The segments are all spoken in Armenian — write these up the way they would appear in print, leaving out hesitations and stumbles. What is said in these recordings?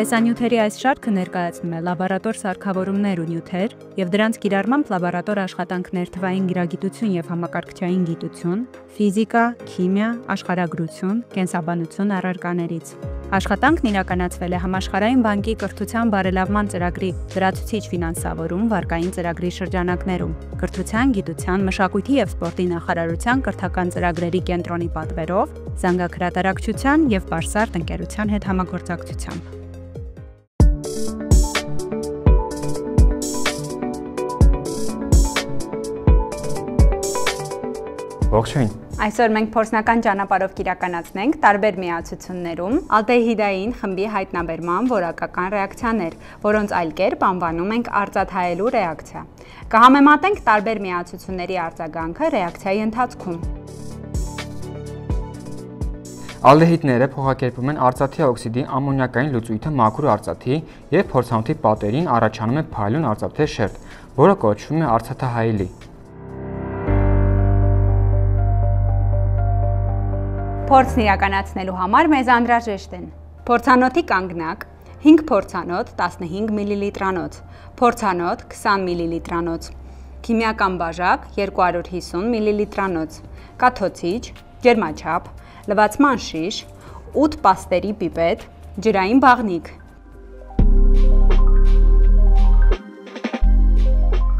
Տեսանյութերի այս շարքը ներկայացնում է լաբորատոր սարքավորումներ ու նյութեր և դրանց կիրառմամբ լաբորատոր աշխատանքներ թվային գիրագիտություն և համակարգչային գիտություն, ֆիզիկա, քիմիա, աշխարհագրություն, կենսաբանություն առարկաներից։ Աշխատանքն իրականացվել է Համաշխարհային բանկի կրթության բարելավման ծրագրի լրացուցիչ ֆինանսավորում վարկային ծրագրի շրջանակներում, Կրթության, գիտության, մշակույթի և սպորտի նախարարության կրթական ծրագրերի կենտրոնի պատվերով, զանգահրատարակչության և Բարսարդ ընկերության հետ համագործակցությամբ։ Ողջույն։ Այսօր մենք փորձնական ճանապարհով կիրականացնենք տարբեր միացություններում ալդեհիդային խմբի հայտնաբերման որակական ռեակցիաներ, որոնց այլ կերպ անվանում ենք արծաթայելու ռեակցիա։ Կհամեմատենք տարբեր միացությունների արձագանքը ռեակցիայի ընթացքում։ Ալդեհիդները փոխակերպում են արծաթի օքսիդի ամոնիակային լուծույթը մաքուր արծաթի և փորձանոթի պատերին առաջանում է փայլուն արծաթե շերտ, որը կոչվում է արծաթահայելի։ Փորձն իրականացնելու համար մեզ անհրաժեշտ են փորձանոթի կանգնակ 5 փորձանոթ 15 մլ-անոց, փորձանոթ 20 մլ-անոց, քիմիական բաժակ 250 մլ-անոց, կաթոցիչ, ջերմաչափ, լվացման շիշ, 8 պաստերի պիպետ, ջրային բաղնիք։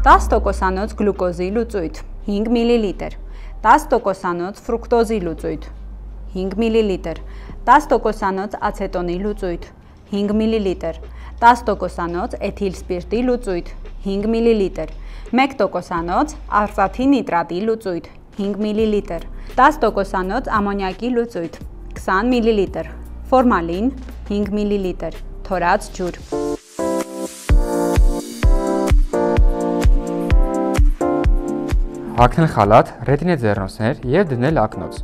10% գլուկոզի լուծույթ 5 մլ, 10% ֆրուկտոզի լուծույթ 5 մլ, 10% ացետոնի լուծույթ 5 մլ, 10% էթիլ սպիրտի լուծույթ 5 մլ, 1% արծաթի նիտրատի լուծույթ 5 մլ, 10% ամոնիակի լուծույթ 20 մլ, ֆորմալին 5 մլ, թորած ջուր։ Հագնել խալաթ, ռետինե ձեռնոցներ և դնել ակնոց։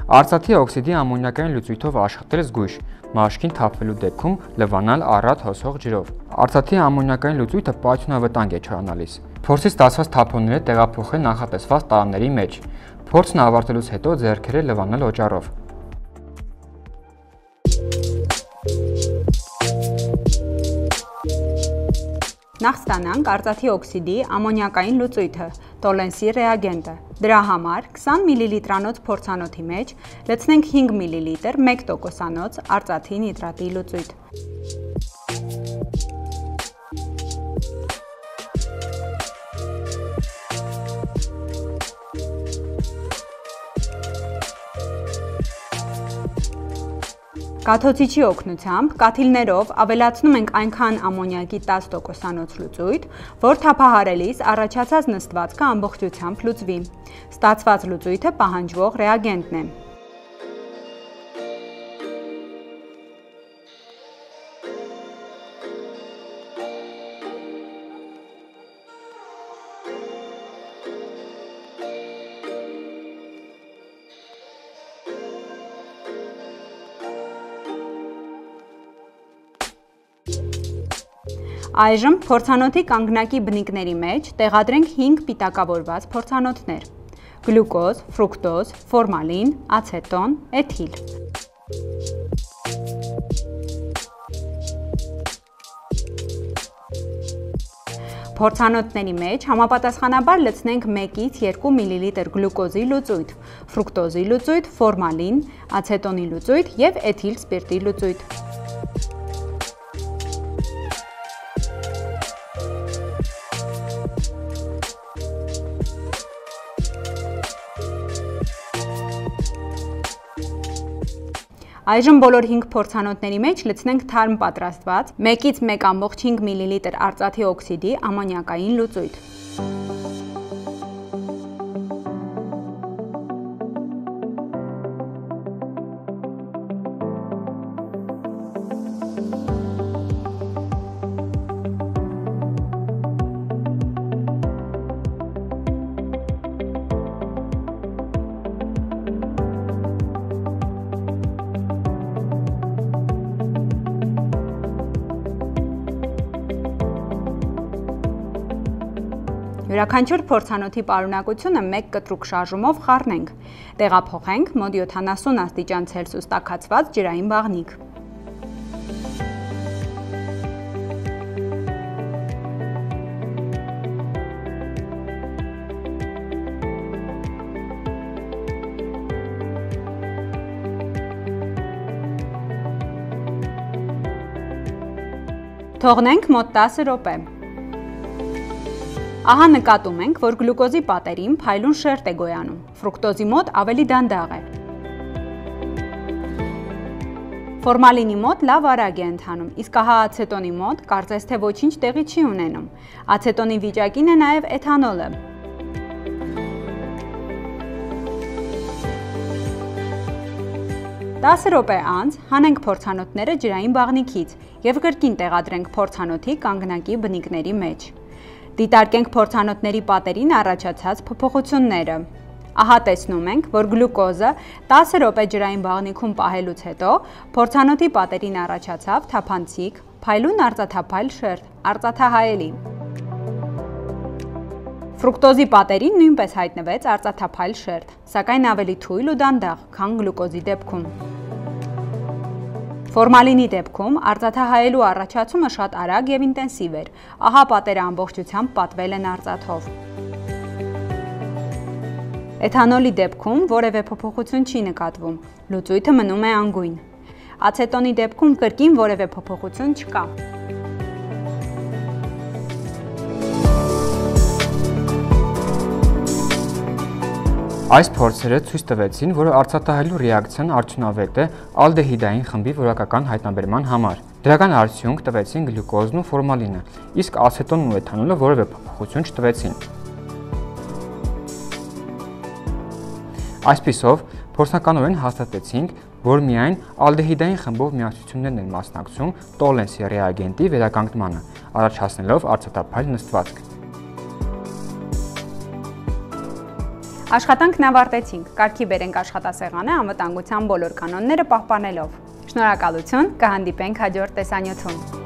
Արծաթի օքսիդի ամոնիակային լուծույթով աշխատել զգույշ, մաշկին թափվելու դեպքում լվանալ առատ հոսող ջրով։ Արծաթի ամոնիակային լուծույթը պայթյունավտանգ է չորանալիս։ Փորձից ստացված թափոնները տեղափոխել նախատեսված տարաների մեջ։ Փորձն ավարտելուց հետո ձեռքերը լվանալ օճառով։ Նախ ստանանք արծաթի օքսիդի ամոնիակային լուծույթը, տոլենսի ռեագենտը։ Դրա համար 20 մլ-անոց փորձանոթի մեջ լցնենք 5 մլ 1% արծաթի նիտրատի լուծույթ։ Կաթոցիչի օգնությամբ կաթիլներով ավելացնում ենք այնքան ամոնիակի 10%-անոց լուծույթ, որ թափահարելիս առաջացած նստվածքը ամբողջությամբ լուծվի։ Ստացված լուծույթը պահանջվող ռեագենտն է։ Այժմ փորձանոթի կանգնակի բնիկների մեջ տեղադրենք 5 պիտակավորված փորձանոթներ՝ գլուկոզ, ֆրուկտոզ, ֆորմալին, ացետոն, էթիլ։ Փորձանոթների մեջ համապատասխանաբար լցնենք 1-ից 2 մլ գլուկոզի լուծույթ, ֆրուկտոզի լուծույթ, ֆորմալին, ացետոնի լուծույթ և էթիլ սպիրտի լուծույթ։ Այժմ բոլոր 5 փորձանոթների մեջ լցնենք թարմ պատրաստված 1-ից 1,5 մլ արծաթի օքսիդի ամոնիակային լուծույթ։ Յուրաքանչյուր փորձանոթի պարունակությունը 1 կտրուկ շարժումով խառնենք։ Տեղափոխենք մոտ 70 աստիճան Ցելսիուս տաքացված ջրային բաղնիք։ Թողնենք մոտ 10 րոպե։ Ահա նկատում ենք, որ գլուկոզի պատերին փայլուն շերտ է գոյանում, ֆրուկտոզի մոտ ավելի դանդաղ է։ Ֆորմալինի մոտ լավ արագ է ընթանում, իսկ ահա ացետոնի մոտ կարծես թե ոչինչ տեղի չի ունենում։ Ացետոնի վիճակին է նաև էթանոլը։ Տասը րոպե անց հանենք փորձանոթները ջրային բաղնիքից և կրկին տեղադրենք փորձանոթի կանգնակի բնիկների մեջ։ Դիտարկենք փորձանոթների պատերին առաջացած փոփոխությունները։ Ահա տեսնում ենք, որ գլուկոզը 10 րոպե ջրային բաղնիքում պահելուց հետո փորձանոթի պատերին առաջացավ թափանցիկ, փայլուն արծաթափայլ շերտ, արծաթահայելի։ Ֆրուկտոզի պատերին նույնպես հայտնվեց արծաթափայլ շերտ, սակայն ավելի թույլ ու դանդաղ, քան գլուկոզի դեպքում։ Ֆորմալինի դեպքում արծաթահայելու առաջացումը շատ արագ և ինտենսիվ էր, ահա պատերը ամբողջությամբ պատվել են արծաթով։ Էթանոլի դեպքում որևէ փոփոխություն չի նկատվում, լուծույթը մնում է անգույն։ Ացետոնի դեպքում կրկին որևէ փոփոխություն չկա։ Այս փորձերը ցույց տվեցին, որ արծաթահայելու ռեակցիան արդյունավետ է ալդեհիդային խմբի որակական հայտնաբերման համար։ Դրական արդյունք տվեցին գլյուկոզն ու ֆորմալինը, իսկ ացետոնն ու էթանոլը որևէ փոփոխություն չտվեցին։ Այսպիսով, փորձնականորեն հաստատեցինք, որ միայն ալդեհիդային խմբով միացություններն են մասնակցում տոլենսի ռեագենտի վերականգնմանը, առաջացնելով արծաթափայլ նստվածք։ Աշխատանքն ավարտեցինք, կարգի բերենք աշխատասեղանը անվտանգության բոլոր կանոնները պահպանելով։ Շնորհակալություն, կհանդիպենք հաջորդ տեսանյութում։